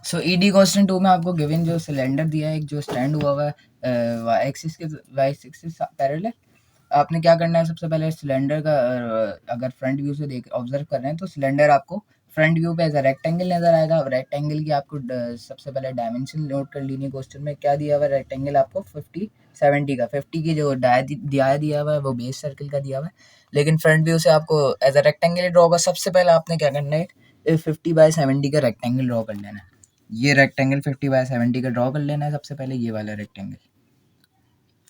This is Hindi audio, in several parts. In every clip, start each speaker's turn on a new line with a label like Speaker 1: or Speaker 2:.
Speaker 1: सो ईडी क्वेश्चन 2 में आपको गिवन जो सिलेंडर दिया है, एक जो स्टैंड हुआ हुआ है वाई एक्सिस पैरेलल है। आपने क्या करना है, सबसे पहले सिलेंडर का अगर फ्रंट व्यू से देख ऑब्जर्व कर रहे हैं तो सिलेंडर आपको फ्रंट व्यू पे एज अ रेक्टेंगल नजर आएगा। रेक्टेंगल की आपको सबसे पहले डायमेंशन नोट कर लीजिए। क्वेश्चन में क्या दिया हुआ है, रेक्टेंगल आपको 50-70 का 50 की जो दिया हुआ है वो बेस सर्कल का दिया हुआ है, लेकिन फ्रंट व्यू से आपको एज अ रेक्टेंगल ड्रॉ होगा। सबसे पहले आपने क्या करना है, 50/70 का रेक्टेंगल ड्रॉ कर लेना है। ये रेक्टेंगल 50/70 का ड्रॉ कर लेना है सबसे पहले, ये वाला रेक्टेंगल,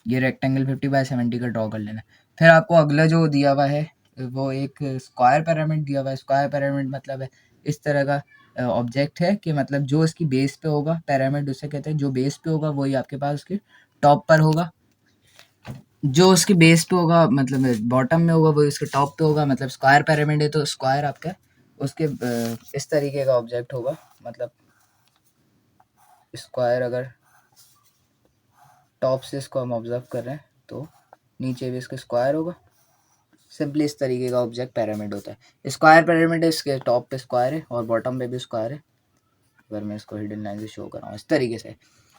Speaker 1: ये रेक्टेंगल 50/70 का ड्रॉ कर लेना है। फिर आपको अगला जो दिया हुआ है वो एक स्क्वायर पिरामिड दिया हुआ है। स्क्वायर पिरामिड मतलब है इस तरह का ऑब्जेक्ट है कि मतलब जो इसकी बेस पे होगा, पिरामिड उसे कहते हैं, जो बेस पे होगा वही आपके पास उसके टॉप पर होगा। जो उसके बेस पे होगा मतलब बॉटम में होगा वही उसके टॉप पे होगा। मतलब स्क्वायर पिरामिड है तो स्क्वायर आपका उसके इस तरीके का ऑब्जेक्ट होगा। मतलब स्क्वायर अगर टॉप से इसको हम ऑब्जर्व कर रहे हैं तो नीचे भी इसके स्क्वायर होगा। सिंपली इस तरीके का ऑब्जेक्ट पिरामिड होता है। स्क्वायर पिरामिड है, इसके टॉप पे स्क्वायर है और बॉटम पे भी स्क्वायर है। अगर मैं इसको हिडन लाइन से शो कर रहा हूँ इस तरीके से,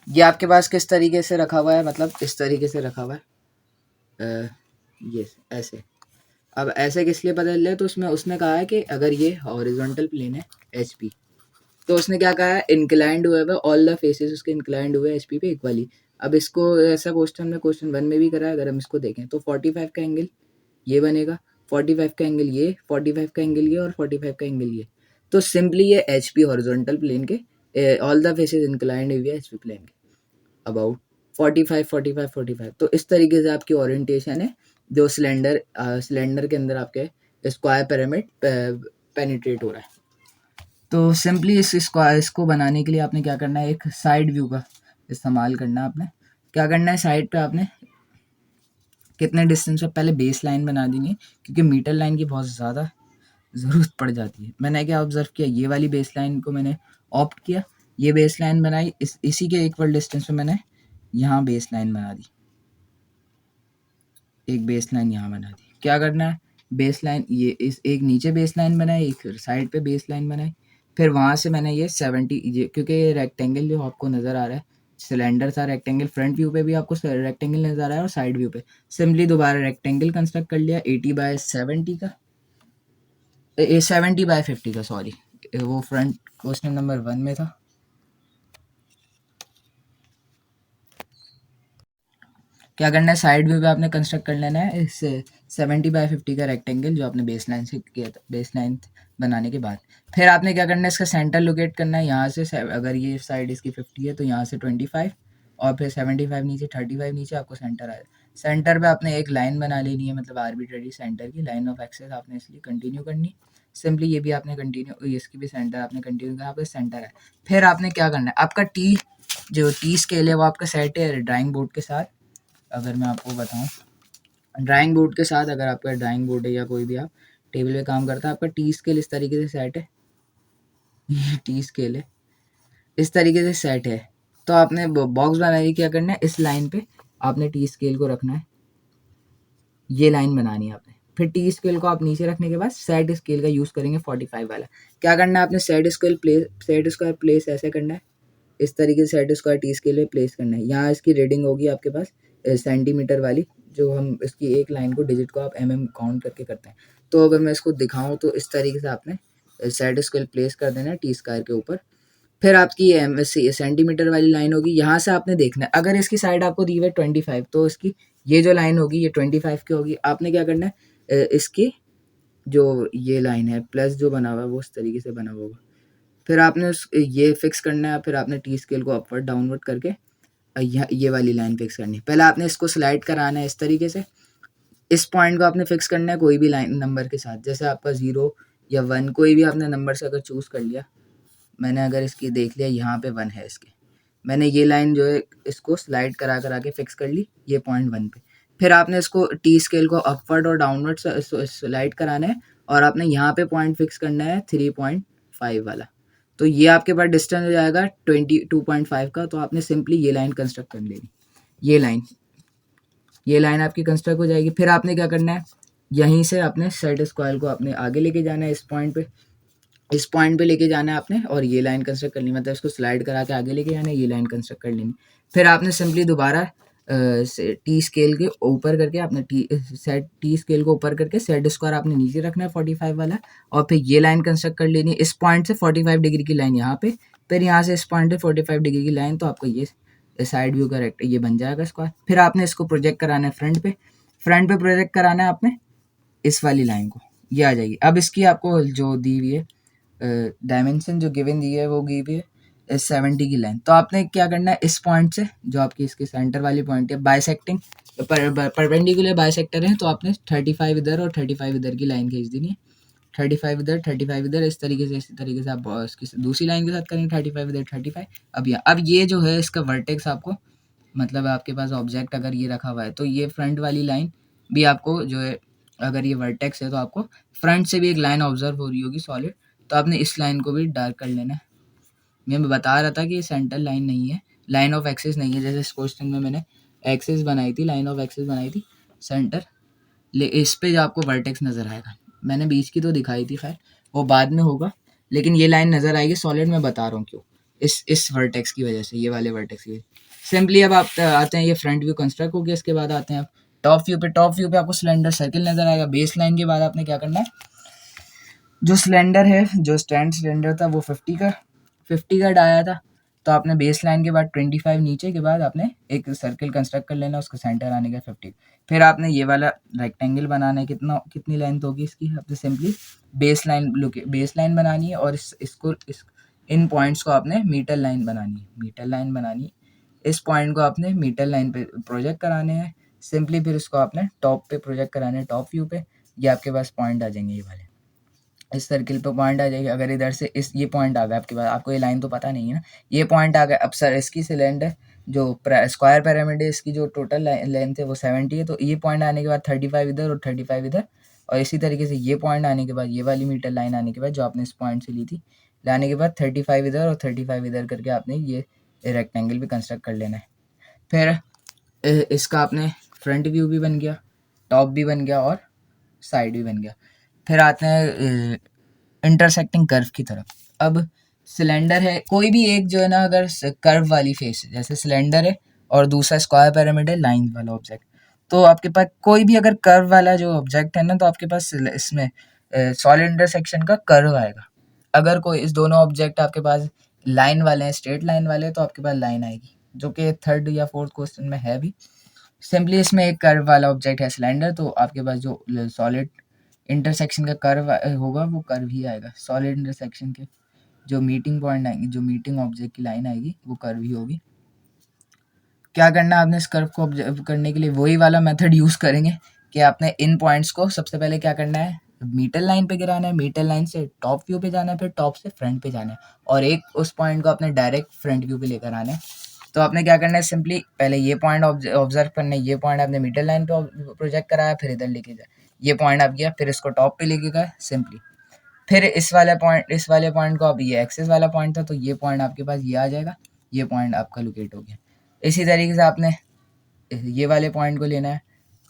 Speaker 1: ये आपके पास किस तरीके से रखा हुआ है, मतलब इस तरीके से रखा हुआ है, ये ऐसे। अब ऐसे किस लिए बदल रहे, तो उसमें उसने कहा है कि अगर ये हॉरिजॉन्टल प्लेन है एच पी, तो उसने क्या कहा है, इंक्लाइंड हुए हुए ऑल द फेसेस उसके इंक्लाइंड हुए एच पी पे इक्वली। अब इसको ऐसा क्वेश्चन 1 में भी करा है, अगर हम इसको देखें तो 45 का एंगल ये बनेगा, 45 का एंगल ये, 45 का एंगल ये और 45 का एंगल ये। तो सिंपली ये एच पी हॉरिजॉन्टल प्लेन के ऑल द फेसेस इंक्लाइंड हुई है एच पी प्लेन के अबाउट 45 45 45। तो इस तरीके से आपकी ओरिएंटेशन है जो सिलेंडर के अंदर आपके स्क्वायर पिरामिड पेनिट्रेट हो रहा है। तो सिंपली इस स्क्वायर इसको बनाने के लिए आपने क्या करना है, एक साइड व्यू का इस्तेमाल करना है। आपने क्या करना है, साइड पे आपने कितने डिस्टेंस पे पहले बेस लाइन बना देनी है, क्योंकि मीटर लाइन की बहुत ज़्यादा ज़रूरत पड़ जाती है। मैंने क्या ऑब्जर्व किया, ये वाली बेस लाइन को मैंने ऑप्ट किया, ये बेस लाइन बनाई, इसी के इक्वल डिस्टेंस पे मैंने यहाँ बेस लाइन बना दी, एक बेस लाइन यहाँ बना दी। क्या करना है, बेस लाइन ये इस एक नीचे बेस लाइन बनाई, एक साइड पे बेस लाइन बनाई। फिर वहाँ से मैंने ये 70 क्योंकि ये रेक्टेंगल जो आपको नज़र आ रहा है, सिलेंडर था रेक्टेंगल, फ्रंट व्यू पे भी आपको रेक्टेंगल नज़र आ रहा है और साइड व्यू पे सिंपली दोबारा रेक्टेंगल कंस्ट्रक्ट कर लिया 80/70 का, 70/50 का, सॉरी वो फ्रंट क्वेश्चन नंबर 1 में था। क्या करना है, साइड व्यू पे आपने कंस्ट्रक्ट कर लेना है इस 70/50 का रेक्टेंगल जो आपने बेस लाइन से किया था, बेस लाइन बनाने के बाद। फिर आपने क्या करना है, इसका सेंटर लोकेट करना है। यहाँ से अगर ये साइड इसकी 50 है तो यहाँ से 25 और फिर 75 नीचे, 35 नीचे आपको सेंटर आए। सेंटर पे आपने एक लाइन बना लेनी है, मतलब आर्बिट्रेरी सेंटर की लाइन ऑफ एक्सेस आपने इसलिए कंटिन्यू करनी। सिंपली ये भी आपने कंटिन्यू, इसकी भी सेंटर आपने कंटिन्यू करना, आपका सेंटर है। फिर आपने क्या करना है, आपका टी जो टी स्केल है वो आपका सेट है ड्राइंग बोर्ड के साथ। अगर मैं आपको बताऊं, ड्राइंग बोर्ड के साथ, अगर आपका ड्राइंग बोर्ड है या कोई भी आप टेबल पे काम करता है, आपका टी स्केल इस तरीके से सेट है, ये टी स्केल है, इस तरीके से सेट है। तो आपने बॉक्स बनाने क्या करना है, इस लाइन पे आपने टी स्केल को रखना है, ये लाइन बनानी है आपने। फिर टी स्केल को आप नीचे रखने के बाद सेट स्केल का यूज़ करेंगे 45 वाला। क्या करना है, आपने सेट स्क्वायर प्लेस ऐसे करना है, इस तरीके से सेट स्क्वायर टी स्केल पे प्लेस करना है। यहाँ इसकी रीडिंग होगी आपके पास सेंटीमीटर वाली, जो हम इसकी एक लाइन को डिजिट को आप काउंट करके करते हैं। तो अगर मैं इसको दिखाऊं तो इस तरीके से आपने सेट स्केल प्लेस कर देना है टी स्क्वायर के ऊपर। फिर आपकी सेंटीमीटर वाली लाइन होगी, यहाँ से आपने देखना है, अगर इसकी साइड आपको दी हुई है 25 तो इसकी ये जो लाइन होगी ये 25 की होगी। आपने क्या करना है, इसकी जो ये लाइन है प्लस जो बना हुआ है वो इस तरीके से बना हुआ होगा। फिर आपने ये फिक्स करना है, फिर आपने टी स्केल को अपवर्ड डाउनवर्ड करके ये वाली लाइन फिक्स करनी है। पहले आपने इसको स्लाइड कराना है इस तरीके से, इस पॉइंट को आपने फिक्स करना है कोई भी लाइन नंबर के साथ, जैसे आपका 0 या 1 कोई भी आपने नंबर से अगर चूज़ कर लिया। मैंने अगर इसकी देख लिया यहाँ पे 1 है इसके, मैंने ये लाइन जो है इसको स्लाइड करा करा के फिक्स कर ली ये पॉइंट 1 पे। फिर आपने इसको टी स्केल को अपवर्ड और डाउनवर्ड स्लाइड कराना है और आपने यहाँ पे पॉइंट फिक्स करना है 3.5 वाला। तो ये आपके पास डिस्टेंस हो जाएगा 22.5 का। तो आपने सिंपली ये लाइन कंस्ट्रक्ट कर लेनी, ये लाइन आपकी कंस्ट्रक्ट हो जाएगी। फिर आपने क्या करना है, यहीं से अपने सेट स्क्वायर को अपने आगे लेके जाना है इस पॉइंट पे। इस पॉइंट पे लेके जाना है आपने और ये लाइन कंस्ट्रक्ट करनी है, मतलब इसको स्लाइड करा के आगे लेके जाना है, ये लाइन कंस्ट्रक्ट कर लेनी। फिर आपने सिंपली दोबारा टी स्केल के ऊपर करके आपने टी स्केल को ऊपर करके सेट स्क्वायर आपने नीचे रखना है 45 वाला, और फिर ये लाइन कंस्ट्रक्ट कर लेनी है इस पॉइंट से 45 डिग्री की लाइन यहाँ पे, फिर यहाँ से इस पॉइंट से 45 डिग्री की लाइन, तो आपको ये साइड व्यू का रेक्ट ये बन जाएगा स्क्वायर। फिर आपने इसको प्रोजेक्ट कराना है फ्रंट पे प्रोजेक्ट कराना है आपने इस वाली लाइन को, ये आ जाएगी। अब इसकी आपको जो दी हुई है डायमेंशन जो गिवन दी है वो गी हुई है 70 की लाइन। तो आपने क्या करना है, इस पॉइंट से जो आपकी इसके सेंटर वाली पॉइंट है बाइसेक्टिंग परपेंडिकुलर बाइसेक्टर है, तो आपने 35 इधर और 35 इधर की लाइन खींच देनी है। 35 इधर 35 इधर, इस तरीके से आप इसकी दूसरी लाइन के साथ करेंगे 35 इधर 35। अब ये जो है इसका वर्टेक्स आपको, मतलब आपके पास ऑब्जेक्ट अगर ये रखा हुआ है तो ये फ्रंट वाली लाइन भी आपको जो है, अगर ये वर्टेक्स है तो आपको फ्रंट से भी एक लाइन ऑब्जर्व हो रही होगी सॉलिड, तो आपने इस लाइन को भी डार्क कर लेना है। मैं बता रहा था कि ये सेंटर लाइन नहीं है, लाइन ऑफ एक्सिस नहीं है, जैसे इस क्वेश्चन में मैंने एक्सिस बनाई थी, लाइन ऑफ एक्सिस बनाई थी सेंटर, इस पे जो आपको वर्टेक्स नज़र आएगा, मैंने बीच की तो दिखाई थी, खैर वो बाद में होगा, लेकिन ये लाइन नज़र आएगी सॉलिड, मैं बता रहा हूँ क्यों, इस वर्टेक्स की वजह से, ये वाले वर्टेक्स की वजह से। सिंपली अब आप आते हैं, ये फ्रंट व्यू कंस्ट्रक्ट हो गया, इसके बाद आते हैं आप टॉप व्यू पे आपको सिलेंडर सर्किल नज़र आएगा। बेस लाइन के बाद आपने क्या करना है, जो सिलेंडर है, जो स्टैंड सिलेंडर था वो 50 का डाया था, तो आपने बेस लाइन के बाद 25 नीचे के बाद आपने एक सर्किल कंस्ट्रक्ट कर लेना, उसका सेंटर आने का 50। फिर आपने ये वाला रेक्टेंगल बनाना है, कितनी लेंथ होगी इसकी, आपने सिंपली बेस लाइन बनानी है, और इन पॉइंट्स को आपने मीटर लाइन बनानी है, इस पॉइंट को आपने मीटर लाइन पे प्रोजेक्ट कराने हैं सिंपली, फिर इसको आपने टॉप पे प्रोजेक्ट कराने हैं, टॉप व्यू पे, ये आपके पास पॉइंट आ जाएंगे, ये वाले इस सर्किल पे पॉइंट आ जाएगी। अगर इधर से ये पॉइंट आ गया आपके पास, आपको ये लाइन तो पता नहीं है ना, ये पॉइंट आ गया। अब सर इसकी सिलेंडर जो स्क्वायर पिरामिड है, इसकी जो टोटल लेंथ है वो 70 है, तो ये पॉइंट आने के बाद 35 इधर और 35 इधर, और इसी तरीके से ये पॉइंट आने के बाद, ये वाली मीटर लाइन आने के बाद जो आपने इस पॉइंट से ली थी, लाने के बाद 35 इधर और 35 इधर करके आपने ये रेक्टेंगल भी कंस्ट्रक्ट कर लेना है। फिर इसका आपने फ्रंट व्यू भी बन गया, टॉप भी बन गया और साइड भी बन गया। फिर आते हैं इंटरसेक्टिंग कर्व की तरफ। अब सिलेंडर है, कोई भी एक जो है ना, अगर कर्व वाली फेस है, जैसे सिलेंडर है और दूसरा स्क्वायर पिरामिड है लाइन वाला ऑब्जेक्ट, तो आपके पास कोई भी अगर कर्व वाला जो ऑब्जेक्ट है ना, तो आपके पास इसमें सॉलिड इंटरसेक्शन का कर्व आएगा। अगर कोई इस दोनों ऑब्जेक्ट आपके पास लाइन वाले हैं, स्ट्रेट लाइन वाले, तो आपके पास लाइन आएगी, जो कि थर्ड या फोर्थ क्वेश्चन में है भी। सिंपली इसमें एक कर्व वाला ऑब्जेक्ट है सिलेंडर, तो आपके पास जो सॉलिड इंटरसेक्शन का कर्व होगा वो कर्व ही आएगा। सॉलिड इंटरसेक्शन के जो मीटिंग पॉइंट आएंगे, जो मीटिंग ऑब्जेक्ट की लाइन आएगी वो कर्व ही होगी। क्या करना है आपने इस कर्व को ऑब्जर्व करने के लिए, वही वाला मेथड यूज़ करेंगे कि आपने इन पॉइंट्स को सबसे पहले क्या करना है, मीटर लाइन पे गिराना है, मीटर लाइन से टॉप व्यू पे जाना है, फिर टॉप से फ्रंट पे जाना है, और एक उस पॉइंट को आपने डायरेक्ट फ्रंट व्यू पे लेकर आना है। तो आपने क्या करना है, सिंपली पहले ये पॉइंट ऑब्जर्व करना है, ये पॉइंट आपने मीटर लाइन पे प्रोजेक्ट कराया, फिर इधर लेके जाए, ये पॉइंट आप गया, फिर इसको टॉप पे लेके गए सिंपली, फिर इस वाले पॉइंट को, अब ये एक्सेस वाला पॉइंट था, तो ये पॉइंट आपके पास ये आ जाएगा, ये पॉइंट आपका लोकेट हो गया। इसी तरीके से आपने ये वाले पॉइंट को लेना है,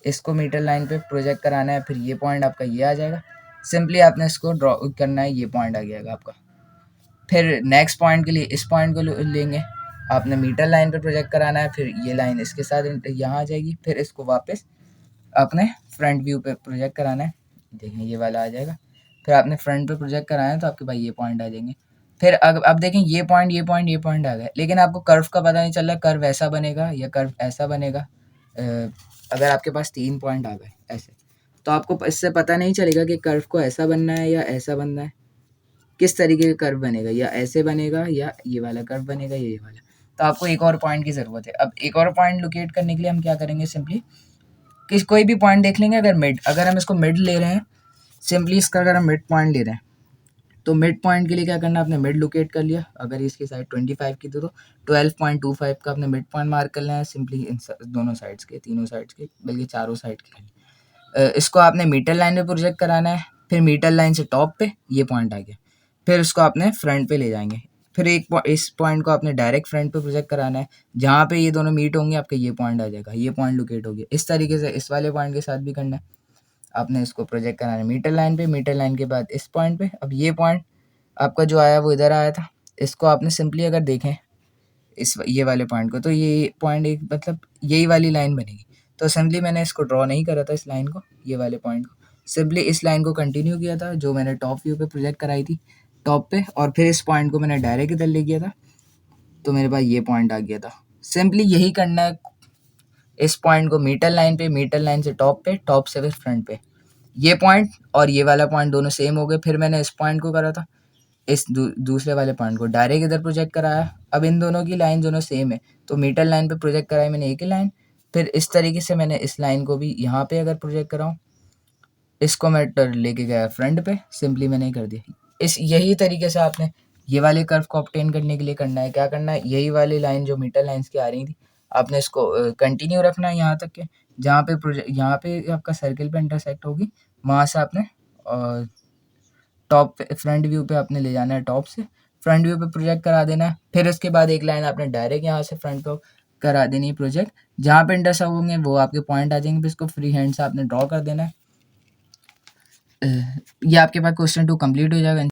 Speaker 1: इसको मीटर लाइन पे प्रोजेक्ट कराना है, फिर ये पॉइंट आपका ये आ जाएगा, सिंपली आपने इसको ड्रॉ करना है, ये पॉइंट आ जाएगा आपका। फिर नेक्स्ट पॉइंट के लिए इस पॉइंट को लेंगे, आपने मीटर लाइन पे प्रोजेक्ट कराना है, फिर ये लाइन इसके साथ यहाँ आ जाएगी, फिर इसको वापस आपने फ्रंट व्यू पे प्रोजेक्ट कराना है, देखें ये वाला आ जाएगा, फिर आपने फ्रंट पे प्रोजेक्ट कराना है, तो आपके पास ये पॉइंट आ जाएंगे। फिर अब देखें ये पॉइंट आ गए, लेकिन आपको कर्व का पता नहीं चल रहा, कर्व ऐसा बनेगा या कर्व ऐसा बनेगा। अगर आपके पास 3 पॉइंट आ गए ऐसे, तो आपको इससे पता नहीं चलेगा कि कर्व को ऐसा बनना है या ऐसा बनना है, किस तरीके का कर्व बनेगा, या ऐसे बनेगा या ये वाला कर्व बनेगा या ये वाला। तो आपको एक और पॉइंट की ज़रूरत है। अब एक और पॉइंट लोकेट करने के लिए हम क्या करेंगे, सिंपली कोई भी पॉइंट देख लेंगे, अगर हम इसको मिड ले रहे हैं, सिंपली इसका अगर हम मिड पॉइंट ले रहे हैं, तो मिड पॉइंट के लिए क्या करना है, आपने मिड लोकेट कर लिया, अगर इसकी साइड 25 की तो 12.25 का आपने मिड पॉइंट मार्क कर लेना है सिंपली, इन दोनों साइड्स के, तीनों साइड्स के, बल्कि चारों साइड के। इसको आपने मीटर लाइन पे प्रोजेक्ट कराना है, फिर मीटर लाइन से टॉप पे ये पॉइंट आ गया, फिर उसको आपने फ्रंट पे ले जाएंगे, फिर इस पॉइंट को आपने डायरेक्ट फ्रंट पे प्रोजेक्ट कराना है, जहाँ पे ये दोनों मीट होंगे आपका ये पॉइंट आ जाएगा, ये पॉइंट लोकेट हो गया। इस तरीके से इस वाले पॉइंट के साथ भी करना है, आपने इसको प्रोजेक्ट कराना है मीटर लाइन पे, मीटर लाइन के बाद इस पॉइंट पे। अब ये पॉइंट आपका जो आया वो इधर आया था। इसको आपने सिंपली अगर देखें ये वाले पॉइंट को, तो ये पॉइंट एक मतलब यही वाली लाइन बनेगी। तो सिंपली मैंने इसको ड्रॉ नहीं करा था इस लाइन को, ये वाले पॉइंट को, सिंपली इस लाइन को कंटिन्यू किया था जो मैंने टॉप व्यू पे प्रोजेक्ट कराई थी टॉप पे, और फिर इस पॉइंट को मैंने डायरेक्ट इधर ले गया था, तो मेरे पास ये पॉइंट आ गया था। सिंपली यही करना है, इस पॉइंट को मीटर लाइन पे, मीटर लाइन से टॉप पे, टॉप से फिर फ्रंट पे, ये पॉइंट और ये वाला पॉइंट दोनों सेम हो गए। फिर मैंने इस पॉइंट को करा था, इस दूसरे वाले पॉइंट को डायरेक्ट इधर प्रोजेक्ट कराया। अब इन दोनों की लाइन दोनों सेम है, तो मीटर लाइन पे प्रोजेक्ट कराई मैंने एक ही लाइन। फिर इस तरीके से मैंने इस लाइन को भी यहाँ पे अगर प्रोजेक्ट कराऊँ, इसको मैं लेके गया फ्रंट पे, सिंपली मैंने ही कर दिया। यही तरीके से आपने ये वाले कर्व को ऑब्टेन करने के लिए करना है। क्या करना है, यही वाली लाइन जो मीटर लाइन्स की आ रही थी, आपने इसको कंटिन्यू रखना है यहाँ तक के जहाँ पे यहाँ पे आपका सर्किल पे इंटरसेक्ट होगी, वहाँ से आपने टॉप पे फ्रंट व्यू पे आपने ले जाना है, टॉप से फ्रंट व्यू पे प्रोजेक्ट करा देना है। फिर उसके बाद एक लाइन आपने डायरेक्ट यहाँ से फ्रंट पे करा देनी है प्रोजेक्ट, जहाँ पे इंटरसेक्ट होंगे वो आपके पॉइंट आ जाएंगे, फिर इसको फ्री हैंड से आपने ड्रॉ कर देना है। ये आपके पास क्वेश्चन 2 कंप्लीट हो जाएगा।